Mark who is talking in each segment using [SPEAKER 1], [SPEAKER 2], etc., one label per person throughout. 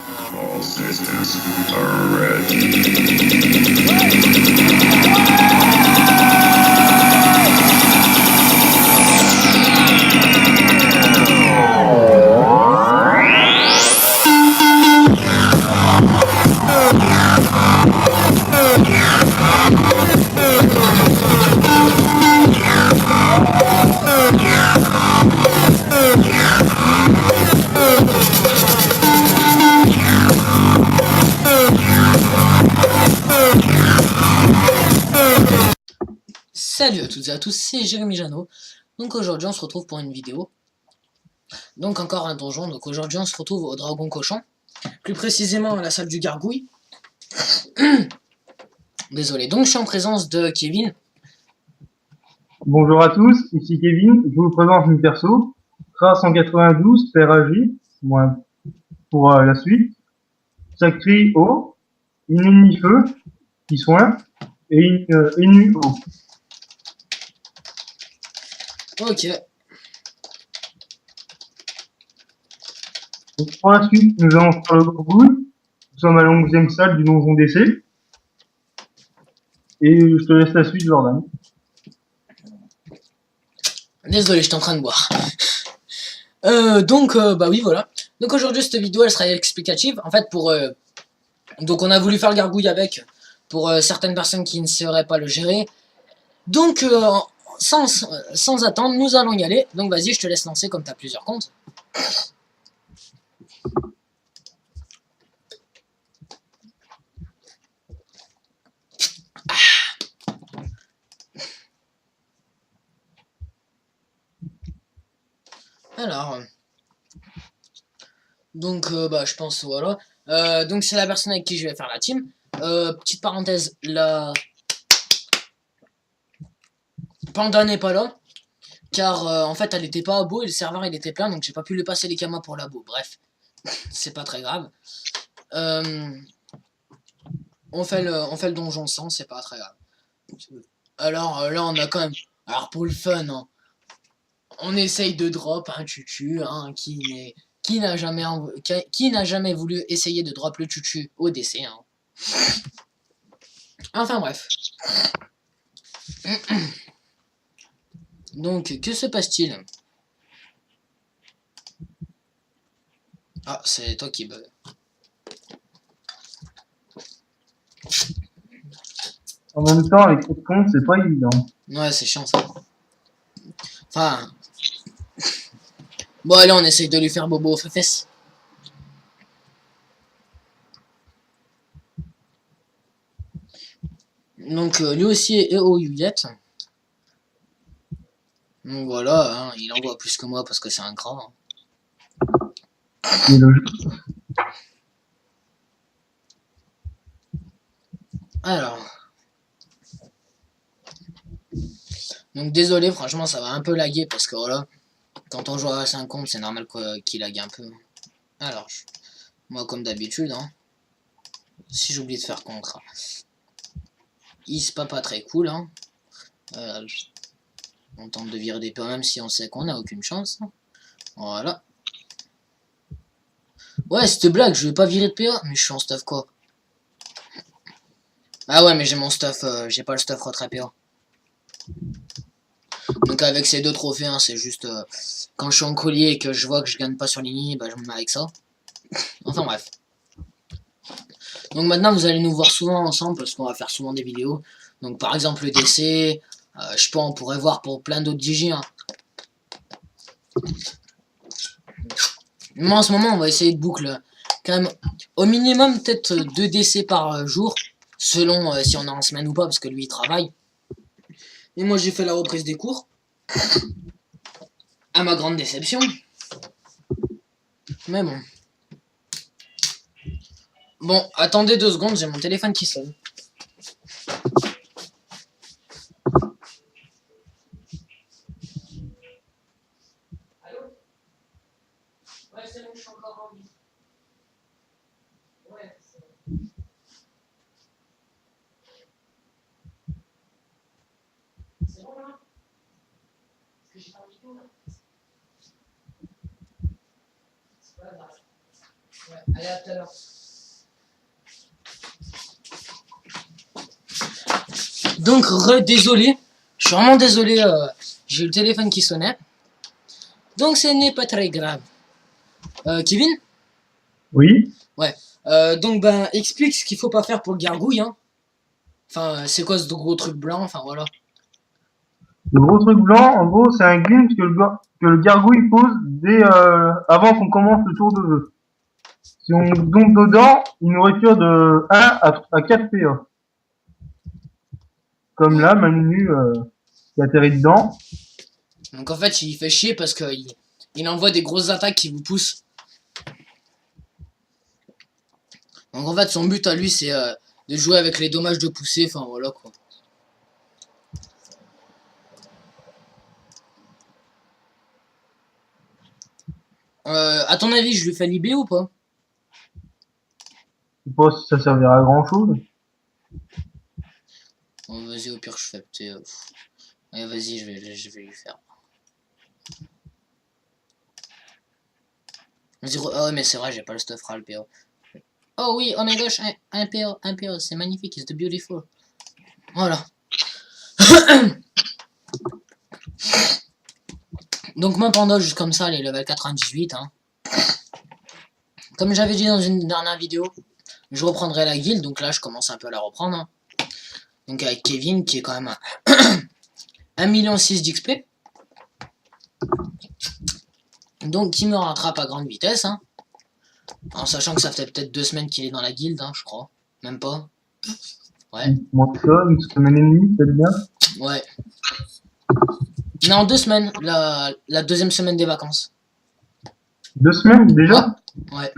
[SPEAKER 1] All systems are ready.
[SPEAKER 2] Salut à toutes et à tous, c'est Jérémy Janot. Donc aujourd'hui on se retrouve pour une vidéo. Donc encore un donjon, donc aujourd'hui on se retrouve au Dragon Cochon. Plus précisément à la salle du Gargouille. Désolé, donc je suis en présence de Kevin.
[SPEAKER 3] Bonjour à tous, ici Kevin, je vous présente une perso, Tra 192 PRAJ, moi, pour la suite. Ça crie O, une ennemie feu, qui soin, et une ennemie eau.
[SPEAKER 2] Ok,
[SPEAKER 3] Donc, pour la suite, nous allons faire le Gargouille. Nous sommes à la 11e salle du donjon d'essai. Et je te laisse la suite, Jordan.
[SPEAKER 2] désolé, j'étais en train de boire. Bah oui, voilà. Donc aujourd'hui cette vidéo elle sera explicative. En fait donc on a voulu faire le Gargouille avec, pour certaines personnes qui ne sauraient pas le gérer. Donc sans attendre, nous allons y aller. Donc vas-y, je te laisse lancer comme tu as plusieurs comptes. Alors, bah, je pense, voilà. Donc, c'est la personne avec qui je vais faire la team. Petite parenthèse, la Panda n'est pas là. Car, en fait, elle était pas à beau et le serveur, il était plein. Donc, j'ai pas pu lui passer les camas pour la beau. Bref, c'est pas très grave. On fait le donjon sans, c'est pas très grave. Alors, là, on a quand même... Alors, pour le fun, hein, on essaye de drop un tutu, hein, qui n'a jamais voulu essayer de drop le tutu au décès, hein. Enfin bref. Donc, que se passe-t-il? Ah, c'est toi qui bug.
[SPEAKER 3] En même temps, avec cette compte, c'est pas évident.
[SPEAKER 2] Ouais, c'est chiant ça. Enfin... Bon, allez, on essaye de lui faire bobo aux fesses. Donc, lui aussi est au Yuliette. Donc voilà, hein, il envoie plus que moi parce que c'est un grand. Hein.
[SPEAKER 3] C'est logique.
[SPEAKER 2] Alors... Donc désolé, franchement, ça va un peu laguer parce que voilà, quand on joue à 5 comptes, c'est normal qu'il lague un peu. Alors, moi comme d'habitude, hein, si j'oublie de faire contrat, il pas très cool, hein. On tente de virer des PA même si on sait qu'on n'a aucune chance. Hein. Voilà. Ouais, c'était blague, je vais pas virer de PA, mais je suis en stuff quoi. Ah ouais, mais j'ai mon stuff, j'ai pas le stuff retrait PA. Donc avec ces deux trophées, hein, c'est juste quand je suis en collier et que je vois que je gagne pas sur ligne, bah je me mets avec ça. Enfin bref. Donc maintenant vous allez nous voir souvent ensemble parce qu'on va faire souvent des vidéos. Donc par exemple le DC, je sais pas, on pourrait voir pour plein d'autres DJ. Hein. Mais en ce moment on va essayer de boucle quand même au minimum peut-être 2 DC par jour. Selon si on est en semaine ou pas parce que lui il travaille. Et moi j'ai fait la reprise des cours. À ma grande déception. Mais bon. Bon, attendez 2 secondes, j'ai mon téléphone qui sonne. Allô? Ouais, c'est bon, je suis encore en vie. Ouais, c'est bon. C'est bon là? Parce que j'ai pas envie de là. C'est pas grave. Ouais. Allez, à tout à l'heure. Donc, désolé. Je suis vraiment désolé. J'ai eu le téléphone qui sonnait. Donc, ce n'est pas très grave. Kevin?
[SPEAKER 3] Oui.
[SPEAKER 2] Ouais. Donc, ben, explique ce qu'il faut pas faire pour le gargouille, hein. Enfin, c'est quoi ce gros truc blanc? Enfin, voilà.
[SPEAKER 3] Le gros truc blanc, en gros, c'est un glint que le gargouille pose dès avant qu'on commence le tour de jeu. Si on tombe dedans, il nous retire de 1 à 4 PA. Comme là, Manu qui atterrit dedans.
[SPEAKER 2] Donc, en fait, il fait chier parce que il envoie des grosses attaques qui vous poussent. Donc, en fait, son but à lui, c'est de jouer avec les dommages de poussée. Enfin, voilà, quoi. À ton avis, je lui fais l'IB ou pas?
[SPEAKER 3] Je sais pas si ça servira à grand chose.
[SPEAKER 2] Bon, vas-y, au pire, je fais peut-être. Allez, vas-y, je vais lui faire. Ah ouais, mais c'est vrai, j'ai pas le stuff RAL PO. Oh oui, oh my gosh, un PO, c'est magnifique, it's the beautiful. Voilà. Donc, moi, pendant juste comme ça, les level 98, hein. Comme j'avais dit dans une dernière vidéo, je reprendrai la guilde, donc là, je commence un peu à la reprendre, hein. Donc, avec Kevin, qui est quand même à 1,6 million d'XP. Donc, qui me rattrape à grande vitesse, hein. En sachant que ça fait peut-être 2 semaines qu'il est dans la guilde, hein, je crois. Même pas. Ouais.
[SPEAKER 3] Moins que ça, une semaine et demie, c'est bien.
[SPEAKER 2] Ouais. Non, 2 semaines. La deuxième semaine des vacances.
[SPEAKER 3] 2 semaines déjà?
[SPEAKER 2] Ouais.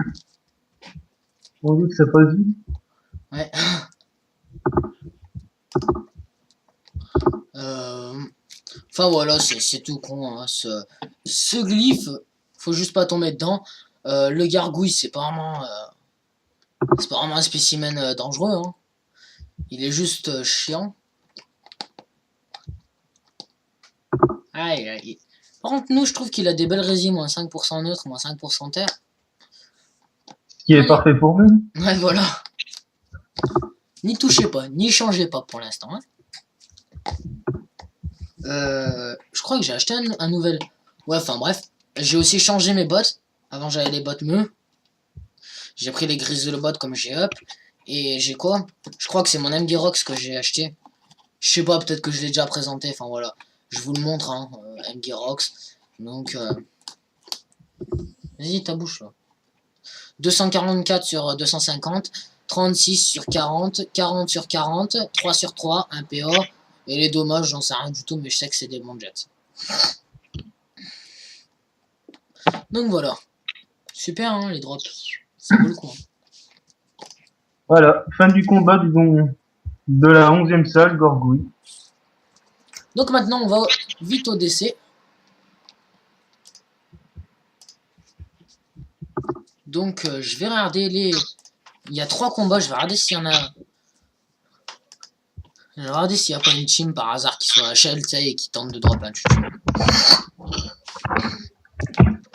[SPEAKER 3] On dit que ça passe vite.
[SPEAKER 2] Ouais. Enfin voilà, c'est tout con, hein. Ce glyphe, faut juste pas tomber dedans. Le gargouille, c'est pas vraiment un spécimen dangereux, hein. Il est juste chiant. Aïe. Par contre, nous, je trouve qu'il a des belles résines, moins 5% neutre, moins 5% terre.
[SPEAKER 3] Ce qui est parfait pour nous.
[SPEAKER 2] Ouais, voilà. N'y touchez pas, n'y changez pas pour l'instant, hein. Je crois que j'ai acheté un nouvel. Ouais, enfin bref. J'ai aussi changé mes bottes. Avant, j'avais les bottes meux. J'ai pris les grises de le bot comme j'ai up. Et j'ai quoi? Je crois que c'est mon MGRox que j'ai acheté. Je sais pas, peut-être que je l'ai déjà présenté. Enfin voilà. Je vous le montre, hein. MGRox. Donc, vas-y, ta bouche là. 244 sur 250. 36 sur 40. 40 sur 40. 3 sur 3. 1 PA. Et les dommages, j'en sais rien du tout, mais je sais que c'est des bons jets. Donc voilà. Super, hein, les drops. C'est beau le coup.
[SPEAKER 3] Voilà, fin du combat de la 11e salle, Gorgouille.
[SPEAKER 2] Donc maintenant, on va vite au décès. Donc je vais regarder les... Il y a 3 combats, je vais regarder s'il y en a... Je vais regarder s'il n'y a pas une team par hasard qui soit HL, tu sais, et qui tente de drop un chuchu.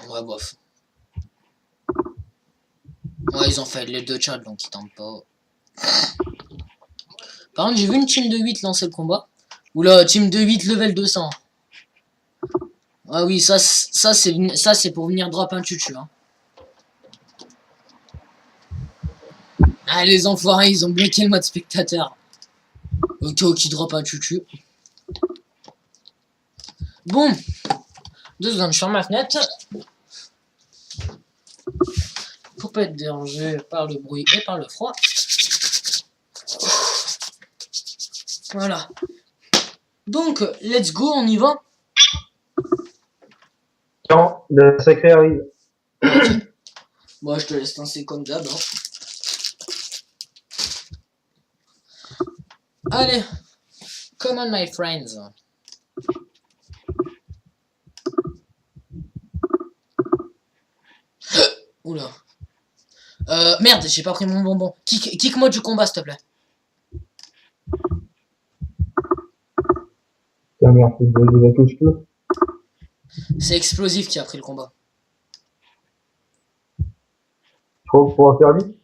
[SPEAKER 2] Ouais, bof. Ouais, ils ont fait les 2 chats, donc ils tentent pas. Par contre, j'ai vu une team de 8 lancer le combat. Oula, team de 8 level 200. Ah oui, ça c'est pour venir drop un chuchu, hein. Ah, les enfoirés, ils ont bloqué le mode spectateur. Ok, qui drop un chuchu. Bon. 2 secondes, je ferme ma fenêtre. Pour pas être dérangé par le bruit et par le froid. Voilà. Donc, let's go, on y va.
[SPEAKER 3] Non, le sacré arrive.
[SPEAKER 2] Okay. Bon, je te laisse lancer comme d'hab, hein. Allez. Come on, my friends. Oula. Merde, j'ai pas pris mon bonbon. Kick-moi du combat, s'il te plaît.
[SPEAKER 3] Merde, de la touche peu.
[SPEAKER 2] C'est Explosif qui a pris le combat.
[SPEAKER 3] Je Faut pouvoir faire vite.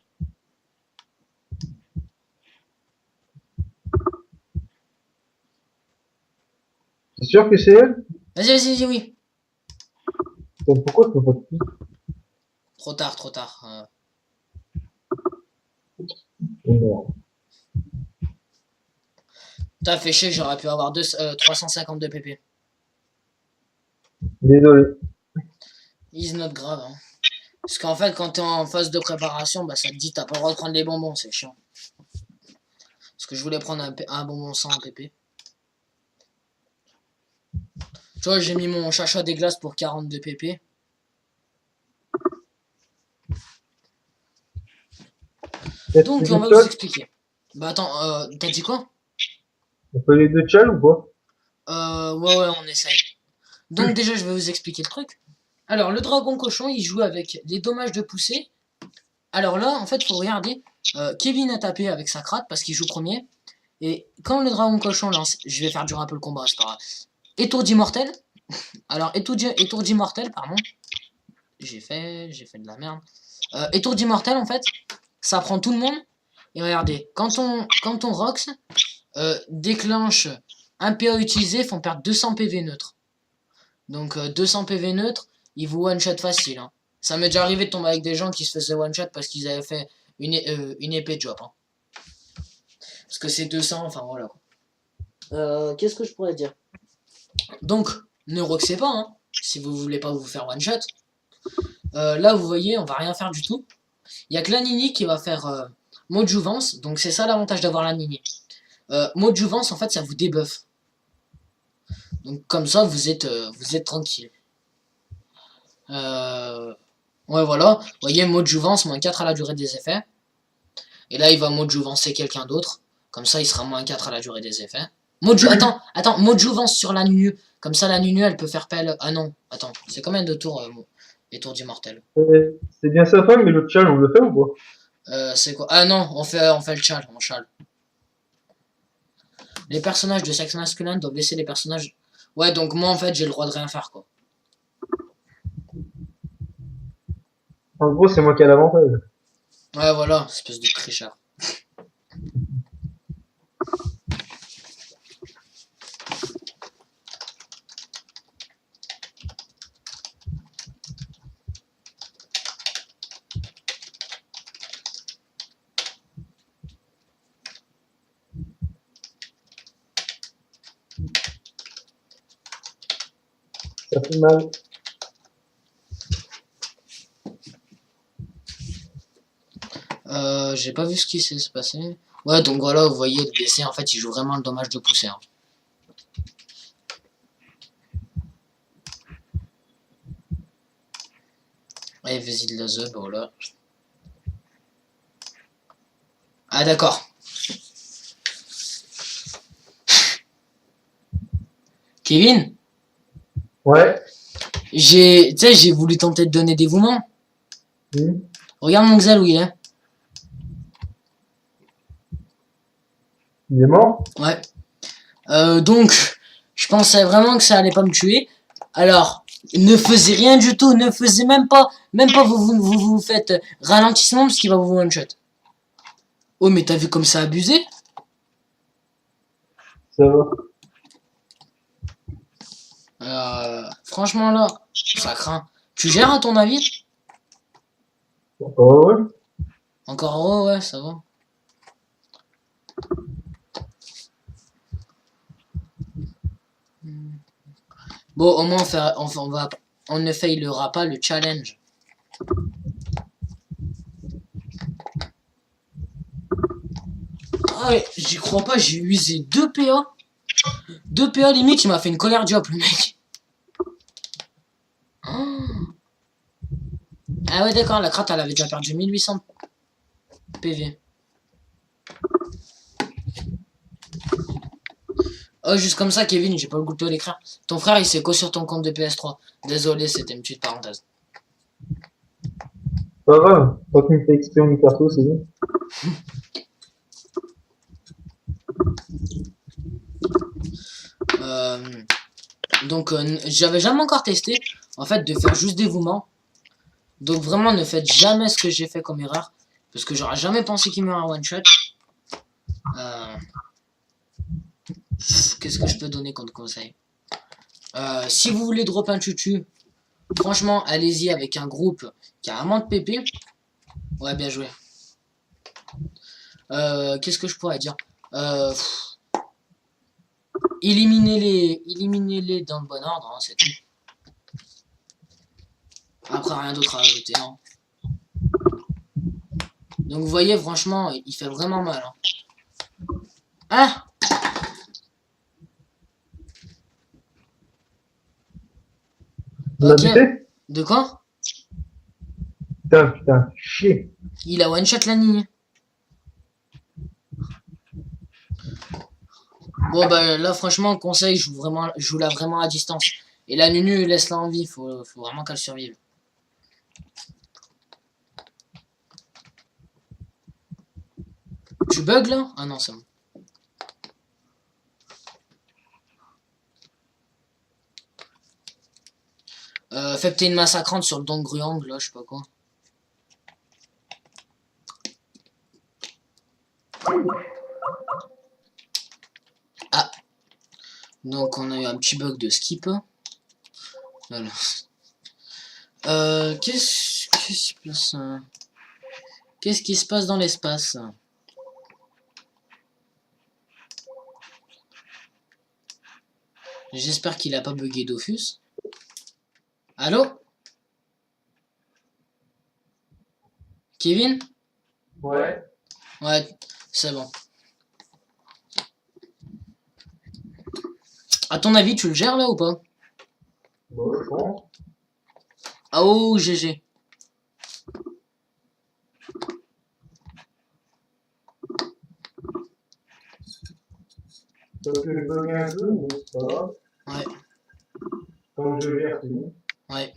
[SPEAKER 3] C'est sûr que c'est elle?
[SPEAKER 2] Vas-y, oui.
[SPEAKER 3] Putain, pourquoi je peux pas te
[SPEAKER 2] Trop tard, trop tard.
[SPEAKER 3] Merde.
[SPEAKER 2] T'as fait chier, j'aurais pu avoir 352 pp.
[SPEAKER 3] Désolé.
[SPEAKER 2] Is not grave, hein. Parce qu'en fait, quand t'es en phase de préparation, bah ça te dit t'as pas le droit de prendre les bonbons, c'est chiant. Parce que je voulais prendre un bonbon sans un pp. Tu vois, j'ai mis mon chacha des glaces pour 42 pp. Donc, on va vous expliquer. Bah attends, t'as dit quoi?
[SPEAKER 3] On fait les deux tchals ou quoi?
[SPEAKER 2] Ouais, on essaye. Donc déjà, je vais vous expliquer le truc. Alors, le dragon cochon, il joue avec les dommages de poussée. Alors là, en fait, faut regarder. Kevin a tapé avec sa cratte parce qu'il joue premier. Et quand le dragon cochon lance, je vais faire durer un peu le combat, c'est pas grave. Étourdi mortel. Alors, étourdi mortel, pardon. J'ai fait de la merde. Étourdi mortel, en fait, ça prend tout le monde. Et regardez, quand on rox, déclenche un PA utilisé, font perdre 200 PV neutre. Donc 200 PV neutre, ils vous one shot facile. Hein. Ça m'est déjà arrivé de tomber avec des gens qui se faisaient one shot parce qu'ils avaient fait une épée de job. Hein. Parce que c'est 200, enfin voilà. Qu'est-ce que je pourrais dire? Donc, ne roxez pas, hein, si vous voulez pas vous faire one shot. Là, vous voyez, on va rien faire du tout. Il y a que la Nini qui va faire mot de jouvence, donc c'est ça l'avantage d'avoir la Nini. Mot de jouvence, en fait, ça vous débuffe. Donc comme ça, vous êtes tranquille. Ouais, voilà. Vous voyez, mot de jouvence, moins 4 à la durée des effets. Et là, il va mot de jouvencer quelqu'un d'autre. Comme ça, il sera moins 4 à la durée des effets. Attends, mot de jouvence sur la Nunu. Comme ça, la Nunu, elle peut faire pelle. Ah non, attends, c'est combien de tours étourdi mortel?
[SPEAKER 3] C'est bien sa femme, mais le tchal, on le fait ou pas?
[SPEAKER 2] C'est quoi? Ah non, on fait le chal, on chale. Les personnages de sexe masculin doivent laisser les personnages... Ouais, donc moi, en fait, j'ai le droit de rien faire, quoi.
[SPEAKER 3] En gros, c'est moi qui ai l'avantage.
[SPEAKER 2] Ouais, voilà, espèce de tricheur.
[SPEAKER 3] Ça fait mal.
[SPEAKER 2] J'ai pas vu ce qui s'est passé. Ouais, donc voilà, vous voyez, le DC, en fait, il joue vraiment le dommage de pousser. Hein. Allez, vas-y de la zub, voilà. Ah, d'accord. Kevin,
[SPEAKER 3] Ouais.
[SPEAKER 2] tu sais, j'ai voulu tenter de donner dévouement. Regarde mon Xel où il est.
[SPEAKER 3] Il est mort?
[SPEAKER 2] Ouais. Donc, je pensais vraiment que ça allait pas me tuer. Alors, ne faisez rien du tout, ne faisez même pas vous faites ralentissement parce qu'il va vous one shot. Oh, mais t'as vu comme ça abusé?
[SPEAKER 3] Ça va.
[SPEAKER 2] Franchement là, ça craint. Tu gères à ton avis?
[SPEAKER 3] Oh ouais.
[SPEAKER 2] Encore oh ouais, ça va. Bon, au moins on ne faillera pas le challenge. Ah ouais, j'y crois pas, j'ai usé 2 PA. 2 PA limite, il m'a fait une colère job le mec. Oh. Ah ouais d'accord, la cratte elle avait déjà perdu 1800 PV. Oh juste comme ça Kevin, j'ai pas le goût de l'écrire. Ton frère il s'est co sur ton compte de PS3. Désolé, c'était une petite parenthèse.
[SPEAKER 3] Pas grave. Quand tu me fais XP en perso, c'est bon.
[SPEAKER 2] Donc j'avais jamais encore testé en fait de faire juste dévouement. Donc vraiment, ne faites jamais ce que j'ai fait comme erreur. Parce que j'aurais jamais pensé qu'il meurt en one shot. Qu'est-ce que je peux donner comme conseil? Si vous voulez drop un tutu, franchement, allez-y avec un groupe qui a un de PP. Ouais, bien joué. Qu'est-ce que je pourrais dire? Éliminez-les dans le bon ordre, hein, c'est tout. Après, rien d'autre à ajouter, non. Donc, vous voyez, franchement, il fait vraiment mal. Hein. Ah!
[SPEAKER 3] Vous
[SPEAKER 2] Ok.
[SPEAKER 3] l'avez
[SPEAKER 2] De quoi?
[SPEAKER 3] Putain, chier.
[SPEAKER 2] Il a one shot la ligne. Bon bah là franchement conseil, je joue la vraiment à distance. Et la Nunu laisse-la en vie, faut vraiment qu'elle survive. Tu bugs là? Ah non c'est bon. Fais peut-être une massacrante sur le don Gruang là, je sais pas quoi. Ah. Donc on a eu un petit bug de skip. Voilà. Qu'est-ce qui se passe dans l'espace? J'espère qu'il a pas bugué Dofus. Allô? Kevin?
[SPEAKER 3] Ouais.
[SPEAKER 2] Ouais, c'est bon. À ton avis, tu le gères là ou pas?
[SPEAKER 3] Bon, je pense.
[SPEAKER 2] Ah oh, GG.
[SPEAKER 3] Parce que je bug un peu, mais c'est pas grave.
[SPEAKER 2] Ouais,
[SPEAKER 3] Comme je gère, c'est bon.
[SPEAKER 2] ouais.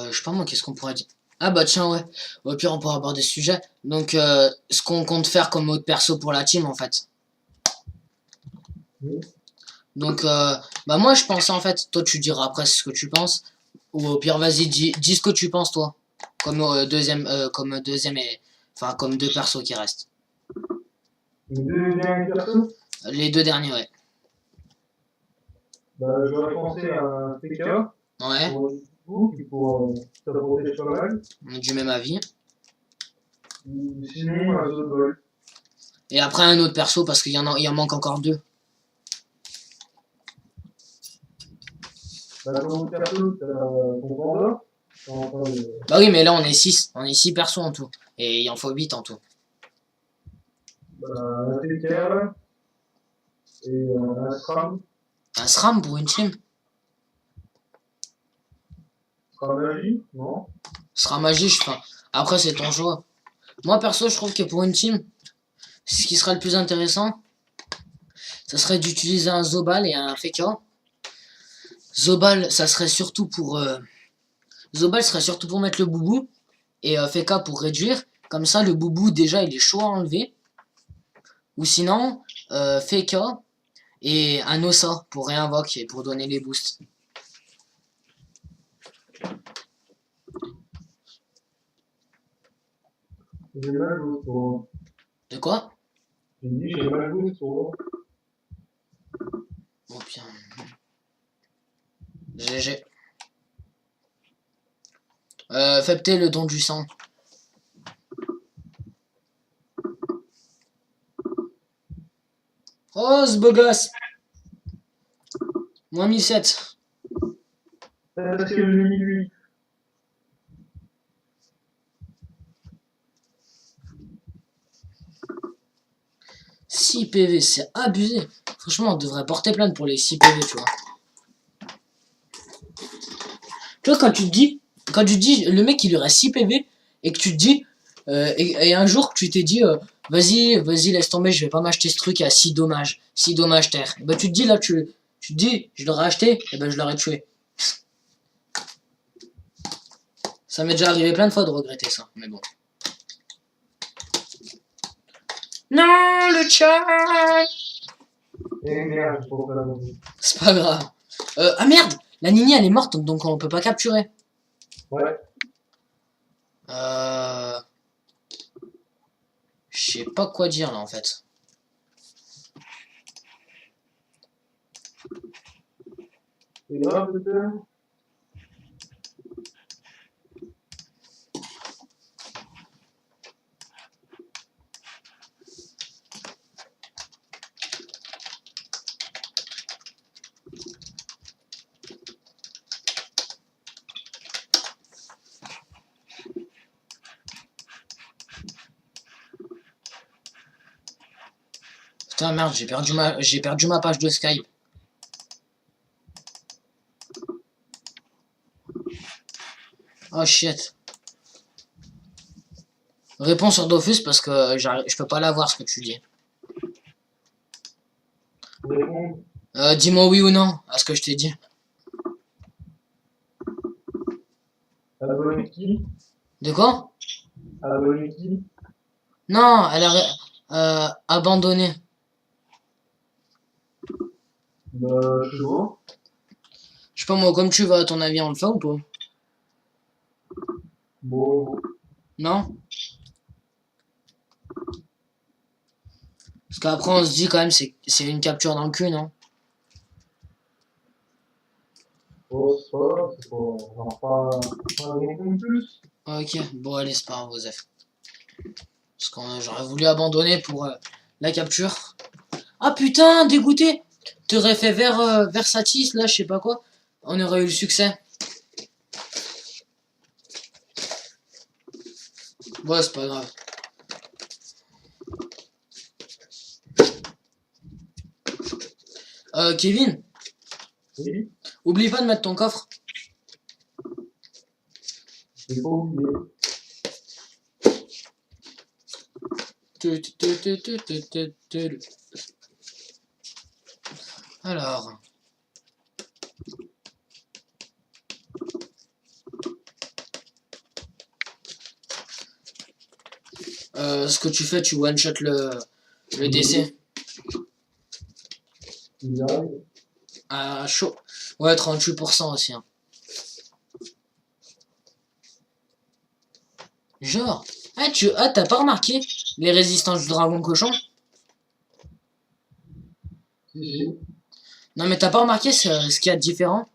[SPEAKER 2] Je sais pas moi, qu'est-ce qu'on pourrait dire? Ah bah tiens, ouais. Au pire, on pourra aborder ce sujet. Donc, ce qu'on compte faire comme mode perso pour la team, en fait.
[SPEAKER 3] Oui.
[SPEAKER 2] Donc, bah moi, je pensais, en fait, toi, tu diras après ce que tu penses. Ou au pire, vas-y, dis ce que tu penses, toi. Comme deuxième et... Enfin, comme deux persos qui restent.
[SPEAKER 3] Les deux derniers persos,
[SPEAKER 2] Les deux derniers, ouais.
[SPEAKER 3] bah, j'aurais pensé à un PK
[SPEAKER 2] Ouais,
[SPEAKER 3] pour vous, qui pour ça protège pas mal.
[SPEAKER 2] on est du même avis.
[SPEAKER 3] Ou sinon, un autre bol.
[SPEAKER 2] Et après, un autre perso, parce qu'il y en manque encore deux.
[SPEAKER 3] Bah, dans mon perso, t'as ton panda. Enfin,
[SPEAKER 2] Bah oui, mais là, on est 6. On est 6 persos en tout. Et il en faut 8 en tout.
[SPEAKER 3] bah, un PK là, et un SRAM.
[SPEAKER 2] Un SRAM pour une team?
[SPEAKER 3] SRAM magie, non?
[SPEAKER 2] Sera magique, enfin. Après, c'est ton choix. Moi, perso, je trouve que pour une team, ce qui serait le plus intéressant, ça serait d'utiliser un Zobal et un Feka. Zobal, ça serait surtout pour... Zobal serait surtout pour mettre le boubou. Et Feka pour réduire. Comme ça, le boubou, déjà, il est chaud à enlever. Ou sinon, Feka et un Ossa pour réinvoquer et pour donner les boosts.
[SPEAKER 3] J'ai mal joué pour.
[SPEAKER 2] De quoi?
[SPEAKER 3] J'ai dit, j'ai mal joué pour.
[SPEAKER 2] Oh bien. GG. Fais peut-être le don du sang. Oh, ce beau gosse. Moins 1007.
[SPEAKER 3] Parce que j'ai mis lui.
[SPEAKER 2] « 6 PV, c'est abusé. Franchement, on devrait porter plainte pour les 6 PV, tu vois. Tu vois, quand tu dis, le mec il lui reste 6 PV, et que tu te dis, et un jour tu t'es dit, vas-y, laisse tomber, je vais pas m'acheter ce truc à 6 dommages terre. Bah tu te dis là, tu te dis, je l'aurais acheté, et ben je l'aurais tué. Ça m'est déjà arrivé plein de fois de regretter ça, mais bon. Non, le chat.
[SPEAKER 3] Et merde, je trouve pas la
[SPEAKER 2] C'est pas grave. Ah merde, la Nini elle est morte, donc on peut pas capturer.
[SPEAKER 3] Ouais.
[SPEAKER 2] Je sais pas quoi dire là en fait.
[SPEAKER 3] C'est grave, peut-être.
[SPEAKER 2] Putain merde, j'ai perdu ma page de Skype. Oh shit. Réponds sur Dofus parce que je peux pas la voir ce que tu dis.
[SPEAKER 3] Réponds.
[SPEAKER 2] Dis-moi oui ou non à ce que je t'ai dit.
[SPEAKER 3] Abonné qui?
[SPEAKER 2] De quoi?
[SPEAKER 3] Abonné qui?
[SPEAKER 2] Non, elle a abandonné.
[SPEAKER 3] Je vois.
[SPEAKER 2] Je sais pas moi, comme tu vas, à ton avis, on le fait ou pas?
[SPEAKER 3] Bon.
[SPEAKER 2] Non? Parce qu'après on se dit quand même c'est une capture dans le cul, non?
[SPEAKER 3] Oh, c'est pas grave, c'est pas. Genre pas non plus.
[SPEAKER 2] Ok, bon allez, c'est pas grave, Joseph. Parce que j'aurais voulu abandonner pour la capture. Ah putain, dégoûté! T'aurais fait Versatis, là, je sais pas quoi. On aurait eu le succès. Ouais, c'est pas grave. Kevin,
[SPEAKER 3] Oui,
[SPEAKER 2] oublie pas de mettre ton coffre.
[SPEAKER 3] j'ai pas oublié.
[SPEAKER 2] Alors. Ce que tu fais, tu one-shot le DC.
[SPEAKER 3] Il arrive.
[SPEAKER 2] Ah, chaud. Ouais, 38% aussi. Hein. Genre. T'as pas remarqué les résistances du dragon cochon?
[SPEAKER 3] Si,
[SPEAKER 2] Non, mais t'as pas remarqué ce qu'il y a de différent?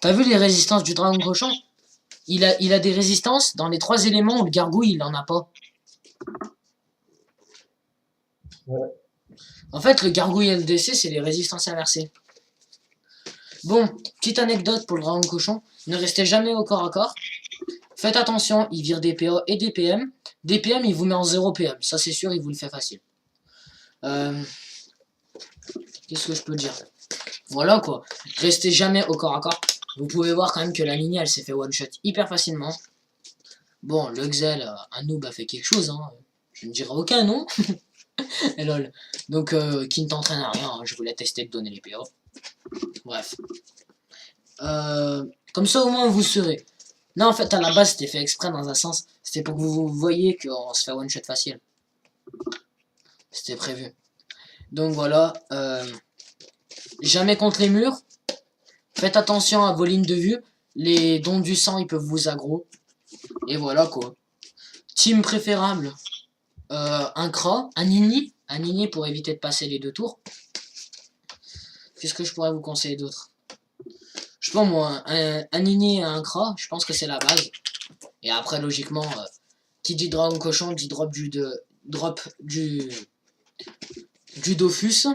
[SPEAKER 2] T'as vu les résistances du dragon cochon? Il a des résistances dans les 3 éléments où le gargouille, il en a pas.
[SPEAKER 3] Ouais.
[SPEAKER 2] En fait, le gargouille et le DC, c'est les résistances inversées. Bon, petite anecdote pour le dragon cochon. Ne restez jamais au corps à corps. Faites attention, il vire des PO et des PM. Des PM, il vous met en 0 PM. Ça, c'est sûr, il vous le fait facile. Qu'est-ce que je peux dire? Voilà, quoi. Restez jamais au corps à corps. Vous pouvez voir quand même que la lignée, elle s'est fait one-shot hyper facilement. Bon, le Xel, un noob a fait quelque chose, hein. Je ne dirai aucun nom. Et lol. Donc, qui ne t'entraîne à rien, hein. Je voulais tester de donner les PO. Bref. Comme ça, au moins, vous serez. Non, en fait, à la base, c'était fait exprès dans un sens. C'était pour que vous voyez qu'on se fait one-shot facile. C'était prévu. Donc, voilà. Jamais contre les murs. Faites attention à vos lignes de vue. Les dons du sang, ils peuvent vous aggro. Et voilà, quoi. Team préférable. Un Kra, un Nini. Un Nini pour éviter de passer les 2 tours. Qu'est-ce que je pourrais vous conseiller d'autre? Je sais pas moi, un Nini et un Kra, je pense que c'est la base. Et après, logiquement, qui dit dragon cochon dit drop du Dofus.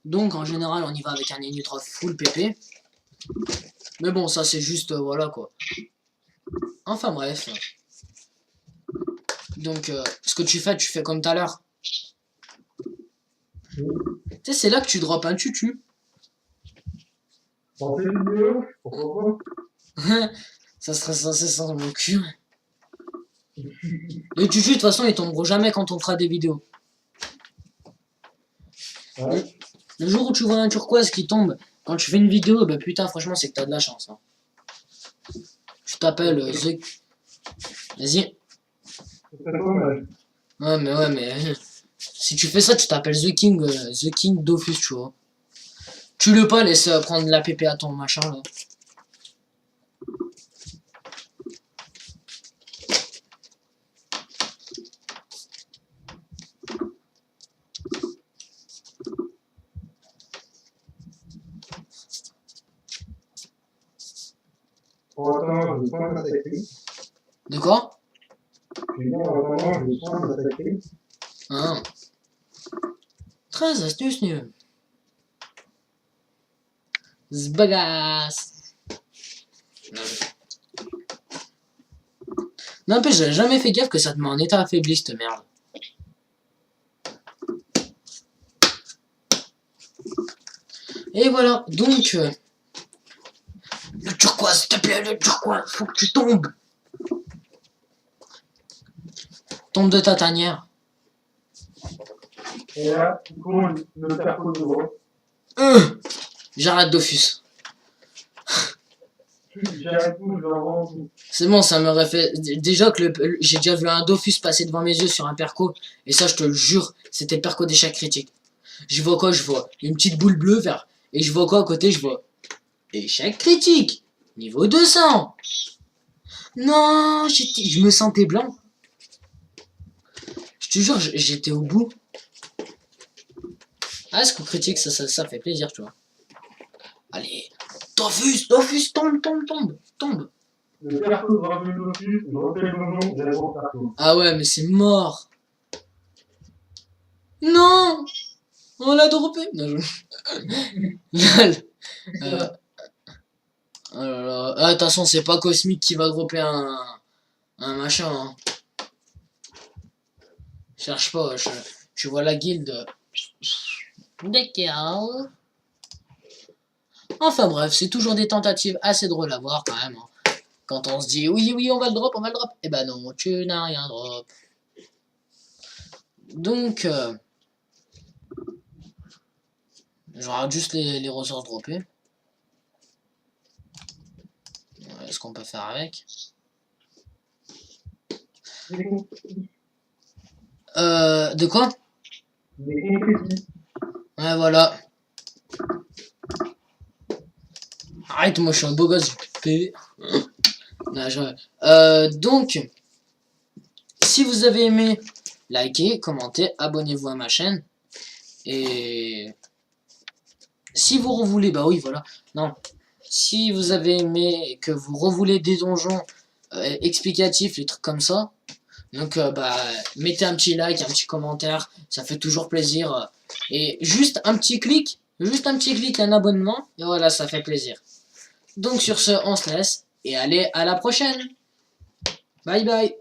[SPEAKER 2] Donc en général, on y va avec un Nini drop full PP. Mais bon, ça c'est juste, voilà quoi. Enfin bref. Donc, ce que tu fais comme tout à l'heure. Tu sais, c'est là que tu drops un tutu.
[SPEAKER 3] On fait une vidéo, pourquoi pas?
[SPEAKER 2] Ça serait censé sans mon cul. Les tutus, de toute façon, ils tomberont jamais quand on fera des vidéos.
[SPEAKER 3] Ouais.
[SPEAKER 2] Le jour où tu vois un turquoise qui tombe Quand tu fais une vidéo, bah putain, franchement, c'est que t'as de la chance. Hein. Tu t'appelles The... Vas-y. Ouais, mais... Si tu fais ça, tu t'appelles The King Dofus, tu vois. Tu le pas, laisse prendre la PP à ton machin, là.
[SPEAKER 3] Pour attendre, je soin massacré.
[SPEAKER 2] De quoi?
[SPEAKER 3] Je vais dire, en attendant, je soin massacré.
[SPEAKER 2] Ah. Très astuce, nul. Zbagasse. Non, mais j'avais jamais fait gaffe que ça te met en état affaibli, cette merde. Et voilà, donc... le turquoise, s'il te plaît, le turquoise, faut que tu tombes. Tombe de ta tanière.
[SPEAKER 3] Et là, du coup, le perco de droit.
[SPEAKER 2] J'arrête Dofus.
[SPEAKER 3] J'arrête tout, je le rends tout.
[SPEAKER 2] C'est bon, ça m'aurait fait... Déjà que j'ai déjà vu un Dofus passer devant mes yeux sur un perco. Et ça, je te le jure, c'était le perco d'échec critique. Je vois quoi? Je vois une petite boule bleue vert. Et je vois quoi à côté? Je vois... échec critique. Niveau 200. Non, je me sentais blanc. Je te jure, j'étais au bout. Ah, ce coup critique, ça fait plaisir, tu vois. Allez. Dofus, tombe.
[SPEAKER 3] Le perco de Dragon Dofus, je refais le donjon, j'ai le gros perco.
[SPEAKER 2] Ah ouais, mais c'est mort. Non. On l'a droppé. Non, je... Oh là là. Ah, attention, c'est pas Cosmic qui va dropper un machin. Hein. Cherche pas, tu vois la guilde. D'accord. Enfin bref, c'est toujours des tentatives assez drôles à voir quand même. Hein. Quand on se dit oui, on va le drop. Eh ben non, tu n'as rien drop. Donc, je regarde juste les ressources droppées. Est-ce qu'on peut faire avec? De quoi? Ouais, voilà. Arrête, moi je suis un beau gosse, j'ai donc, si vous avez aimé, likez, commentez, abonnez-vous à ma chaîne. Et si vous revoulez, bah oui, voilà. Non, si vous avez aimé et que vous revoulez des donjons explicatifs, les trucs comme ça, donc bah mettez un petit like, un petit commentaire, ça fait toujours plaisir. Et juste un petit clic, un abonnement, et voilà, ça fait plaisir. Donc sur ce, on se laisse, et allez, à la prochaine. Bye bye.